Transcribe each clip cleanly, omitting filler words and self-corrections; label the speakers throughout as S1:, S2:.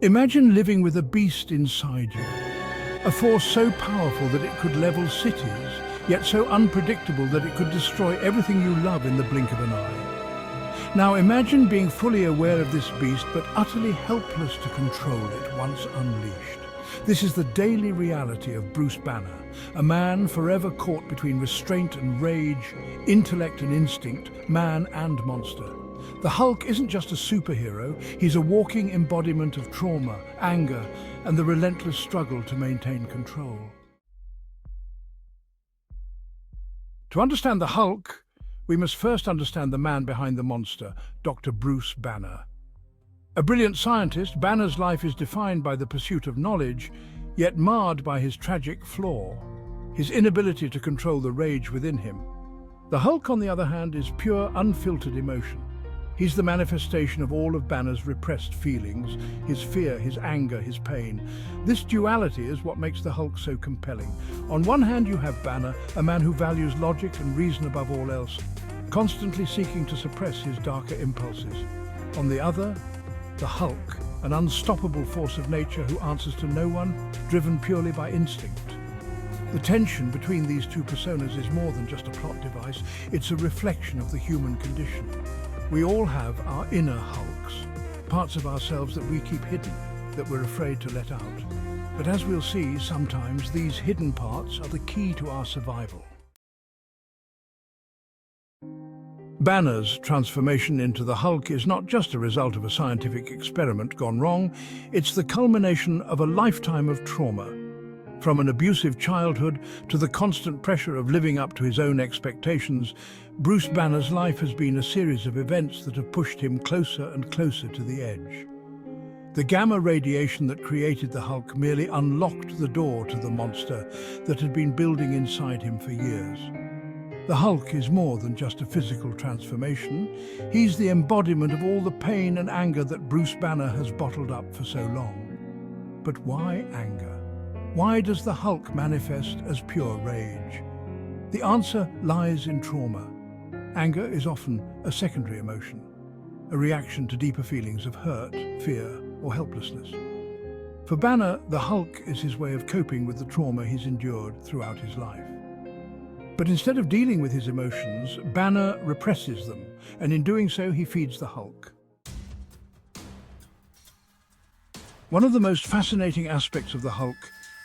S1: Imagine living with a beast inside you, a force so powerful that it could level cities, yet so unpredictable that it could destroy everything you love in the blink of an eye. Now imagine being fully aware of this beast but utterly helpless to control it once unleashed. This is the daily reality of Bruce Banner, a man forever caught between restraint and rage, intellect and instinct, man and monster. The Hulk isn't just a superhero, he's a walking embodiment of trauma, anger, and the relentless struggle to maintain control. To understand the Hulk, we must first understand the man behind the monster, Dr. Bruce Banner. A brilliant scientist, Banner's life is defined by the pursuit of knowledge, yet marred by his tragic flaw, his inability to control the rage within him. The Hulk, on the other hand, is pure, unfiltered emotion. He's the manifestation of all of Banner's repressed feelings, his fear, his anger, his pain. This duality is what makes the Hulk so compelling. On one hand, you have Banner, a man who values logic and reason above all else, constantly seeking to suppress his darker impulses. On the other, the Hulk, an unstoppable force of nature who answers to no one, driven purely by instinct. The tension between these two personas is more than just a plot device, it's a reflection of the human condition. We all have our inner Hulks, parts of ourselves that we keep hidden, that we're afraid to let out. But as we'll see, sometimes these hidden parts are the key to our survival. Banner's transformation into the Hulk is not just a result of a scientific experiment gone wrong, it's the culmination of a lifetime of trauma. From an abusive childhood to the constant pressure of living up to his own expectations, Bruce Banner's life has been a series of events that have pushed him closer and closer to the edge. The gamma radiation that created the Hulk merely unlocked the door to the monster that had been building inside him for years. The Hulk is more than just a physical transformation. He's the embodiment of all the pain and anger that Bruce Banner has bottled up for so long. But why anger? Why does the Hulk manifest as pure rage? The answer lies in trauma. Anger is often a secondary emotion, a reaction to deeper feelings of hurt, fear, or helplessness. For Banner, the Hulk is his way of coping with the trauma he's endured throughout his life. But instead of dealing with his emotions, Banner represses them, and in doing so, he feeds the Hulk. One of the most fascinating aspects of the Hulk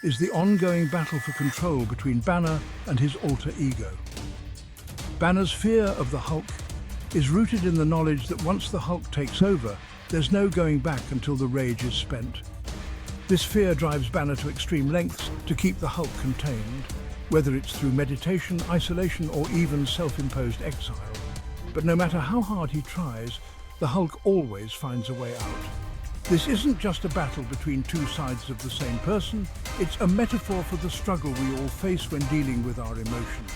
S1: is the ongoing battle for control between Banner and his alter ego. Banner's fear of the Hulk is rooted in the knowledge that once the Hulk takes over, there's no going back until the rage is spent. This fear drives Banner to extreme lengths to keep the Hulk contained, whether it's through meditation, isolation, or even self-imposed exile. But no matter how hard he tries, the Hulk always finds a way out. This isn't just a battle between two sides of the same person, it's a metaphor for the struggle we all face when dealing with our emotions.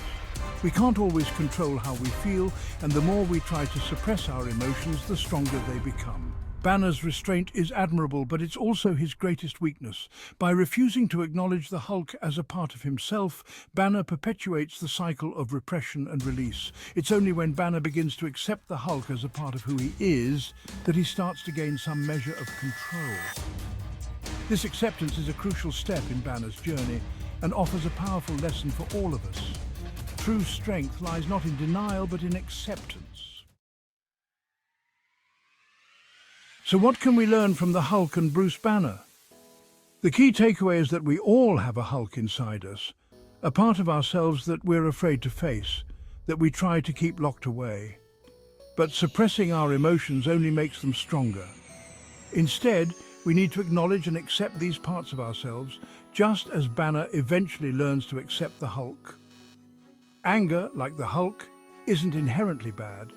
S1: We can't always control how we feel, and the more we try to suppress our emotions, the stronger they become. Banner's restraint is admirable, but it's also his greatest weakness. By refusing to acknowledge the Hulk as a part of himself, Banner perpetuates the cycle of repression and release. It's only when Banner begins to accept the Hulk as a part of who he is that he starts to gain some measure of control. This acceptance is a crucial step in Banner's journey and offers a powerful lesson for all of us. True strength lies not in denial, but in acceptance. So what can we learn from the Hulk and Bruce Banner? The key takeaway is that we all have a Hulk inside us, a part of ourselves that we're afraid to face, that we try to keep locked away. But suppressing our emotions only makes them stronger. Instead, we need to acknowledge and accept these parts of ourselves, just as Banner eventually learns to accept the Hulk. Anger, like the Hulk, isn't inherently bad.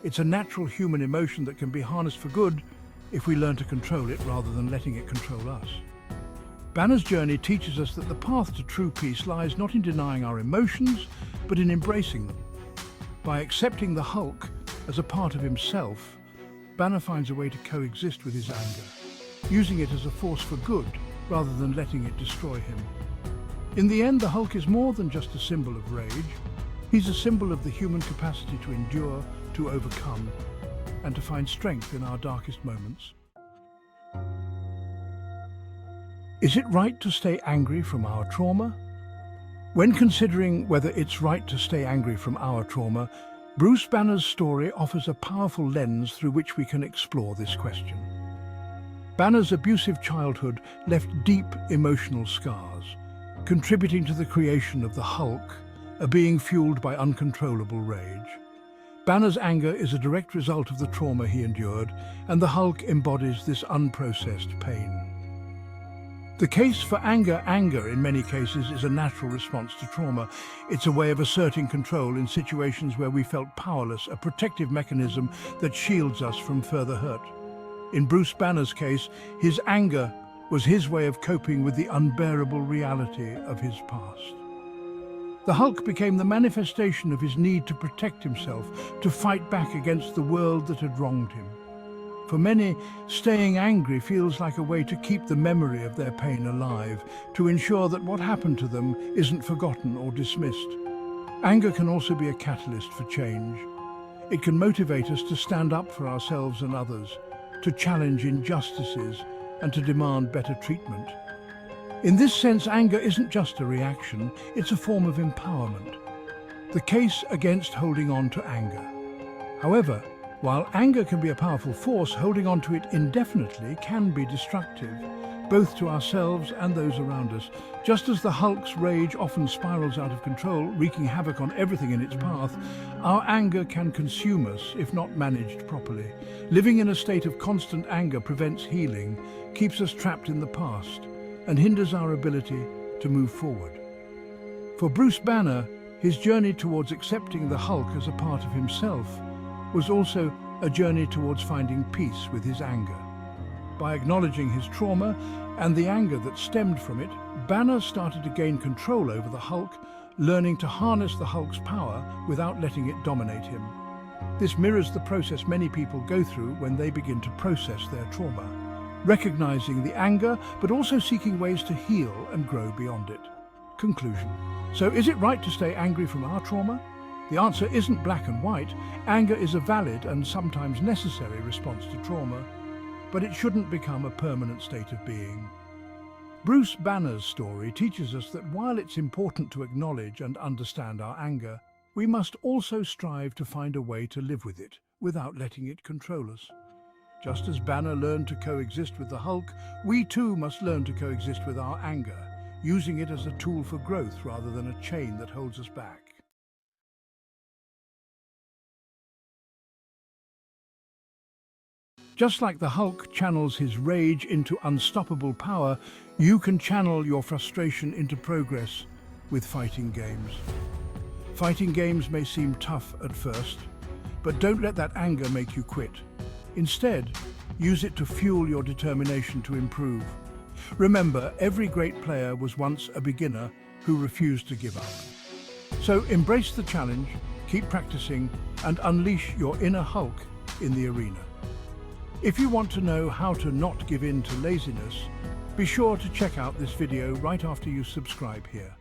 S1: It's a natural human emotion that can be harnessed for good if we learn to control it rather than letting it control us. Banner's journey teaches us that the path to true peace lies not in denying our emotions, but in embracing them. By accepting the Hulk as a part of himself, Banner finds a way to coexist with his anger, using it as a force for good rather than letting it destroy him. In the end, the Hulk is more than just a symbol of rage. He's a symbol of the human capacity to endure, to overcome, and to find strength in our darkest moments. Is it right to stay angry from our trauma? When considering whether it's right to stay angry from our trauma, Bruce Banner's story offers a powerful lens through which we can explore this question. Banner's abusive childhood left deep emotional scars, contributing to the creation of the Hulk, a being fueled by uncontrollable rage. Banner's anger is a direct result of the trauma he endured, and the Hulk embodies this unprocessed pain. The case for anger in many cases is a natural response to trauma. It's a way of asserting control in situations where we felt powerless, a protective mechanism that shields us from further hurt. In Bruce Banner's case, his anger was his way of coping with the unbearable reality of his past. The Hulk became the manifestation of his need to protect himself, to fight back against the world that had wronged him. For many, staying angry feels like a way to keep the memory of their pain alive, to ensure that what happened to them isn't forgotten or dismissed. Anger can also be a catalyst for change. It can motivate us to stand up for ourselves and others, to challenge injustices, and to demand better treatment. In this sense, anger isn't just a reaction, it's a form of empowerment. The case against holding on to anger. However, while anger can be a powerful force, holding on to it indefinitely can be destructive, both to ourselves and those around us. Just as the Hulk's rage often spirals out of control, wreaking havoc on everything in its path, our anger can consume us if not managed properly. Living in a state of constant anger prevents healing, keeps us trapped in the past, and hinders our ability to move forward. For Bruce Banner, his journey towards accepting the Hulk as a part of himself was also a journey towards finding peace with his anger. By acknowledging his trauma and the anger that stemmed from it, Banner started to gain control over the Hulk, learning to harness the Hulk's power without letting it dominate him. This mirrors the process many people go through when they begin to process their trauma, recognizing the anger but also seeking ways to heal and grow beyond it. Conclusion. So is it right to stay angry from our trauma? The answer isn't black and white. Anger is a valid and sometimes necessary response to trauma, but it shouldn't become a permanent state of being. Bruce Banner's story teaches us that while it's important to acknowledge and understand our anger, we must also strive to find a way to live with it without letting it control us. Just as Banner learned to coexist with the Hulk, we too must learn to coexist with our anger, using it as a tool for growth rather than a chain that holds us back. Just like the Hulk channels his rage into unstoppable power, you can channel your frustration into progress with fighting games. Fighting games may seem tough at first, but don't let that anger make you quit. Instead, use it to fuel your determination to improve. Remember, every great player was once a beginner who refused to give up. So embrace the challenge, keep practicing, and unleash your inner Hulk in the arena. If you want to know how to not give in to laziness, be sure to check out this video right after you subscribe here.